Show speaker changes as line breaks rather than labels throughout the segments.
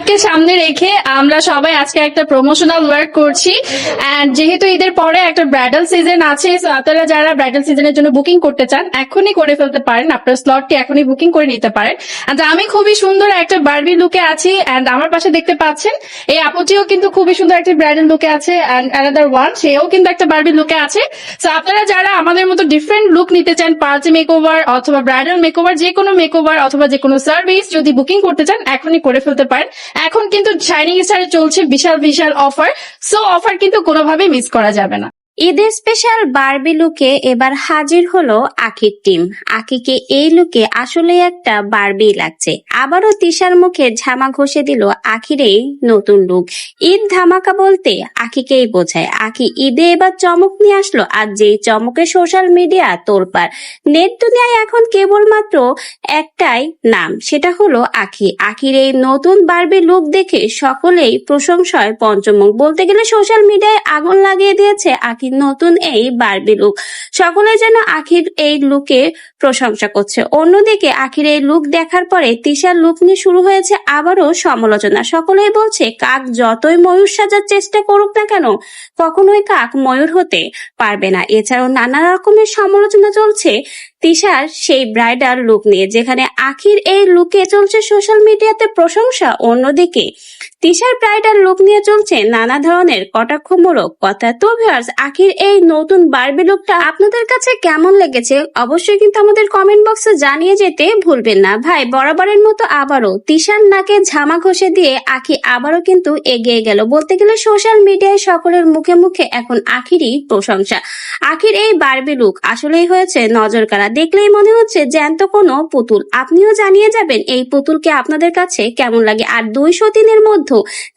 কে সামনে রেখে আমরা সবাই আজকে একটা প্রমোশনাল ওয়ার্ক করছি। এন্ড যেহেতু ঈদের পরে একটা ব্রাইডাল সিজন আছে, so আপনারা যারা ব্রাইডাল সিজনের জন্য বুকিং করতে চান এখনই করে ফেলতে পারেন, আপনার স্লটটি এখনই বুকিং করে নিতে পারেন। And আমি খুবই সুন্দর একটা বারবি লুকে আছি, এন্ড আমার পাশে দেখতে পাচ্ছেন এই আপুটিও কিন্তু খুবই সুন্দর একটা ব্রাইডাল লুকে আছে, এন্ড অ্যানাদার ওয়ান সেও কিন্তু একটা বারবি লুকে আছে। সো আপনারা যারা আমাদের মতো ডিফারেন্ট লুক নিতে চান, পার্টি মেকওভার অথবা ব্রাইডাল মেকওভার, যে কোনো মেকওভার অথবা যে কোনো সার্ভিস যদি বুকিং করতে চান এখনই করে ফেলতে পারেন। এখন কিন্তু শাইনিং স্টারে চলছে বিশাল বিশাল অফার, সো অফার কিন্তু কোনোভাবেই মিস করা যাবে না।
ঈদের স্পেশাল বারবি লুকে এবার হাজির হলো আখির টিম। আখিকে এই লুকে আসলে একটা বারবি লাগছে। আবারও তিশার মুখে ঝামা ঘষে দিল আখির এই নতুন লুক। ঈদ ধামাকা বলতে আখিকেই বোঝায়। আখি ঈদে এবার চমক নিয়ে আসলো, আর যেই চমকে সোশ্যাল মিডিয়া তোলপাড়। নেট দুনিয়ায় এখন কেবলমাত্র একটাই নাম, সেটা হলো আখি। আখির এই নতুন বারবি লুক দেখে সকলেই প্রশংসায় পঞ্চমুখ। বলতে গেলে সোশ্যাল মিডিয়ায় আগুন লাগিয়ে দিয়েছে আখির নতুন এই বারবি লুক। সকলে যেন আখির এই লুকে প্রশংসা করছে। অন্যদিকে আখির এই লুক দেখার পরে তিশার লুক নিয়ে শুরু হয়েছে আবারও সমালোচনা। সকলেই বলছে কাক যতই ময়ূর সাজার চেষ্টা করুক না কেন, কখনোই কাক ময়ূর হতে পারবে না। এছাড়াও নানা রকমের সমালোচনা চলছে তিশার সেই ব্রাইডাল লুক নিয়ে, যেখানে আখির এই লুকে চলছে সোশ্যাল মিডিয়াতে প্রশংসা, অন্যদিকে তিশার ব্রাইডাল লুক নিয়ে চলছে নানা ধরনের কটাক্ষমূলক কথা। তো ভিউয়ার্স, আখির এই নতুন বারবি লুকটা আপনাদের কাছে কেমন লেগেছে অবশ্যই কিন্তু আমাদের কমেন্ট বক্সে জানিয়ে যেতে ভুলবেন না। ভাই, বরাবরের মতো আবারও তিশার নাকে ঝামা ঘষে দিয়ে আখি আবারও কিন্তু এগিয়ে গেল। বলতে গেলে সোশ্যাল মিডিয়ায় সকলের মুখে মুখে এখন আখিরই প্রশংসা। আখির এই বারবি লুক আসলেই হয়েছে নজর কাড়া। দেখলেই মনে হচ্ছে জ্যান্ত কোনো পুতুল। আপনিও জানিয়ে যাবেন এই পুতুলকে আপনাদের কাছে কেমন লাগে। আর 203-এর মধ্যে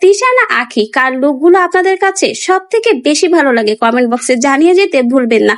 তিশা না আখি, কার লুকগুলো আপনাদের কাছে সব থেকে বেশি ভালো লাগে কমেন্ট বক্সে জানিয়ে যেতে ভুলবেন না।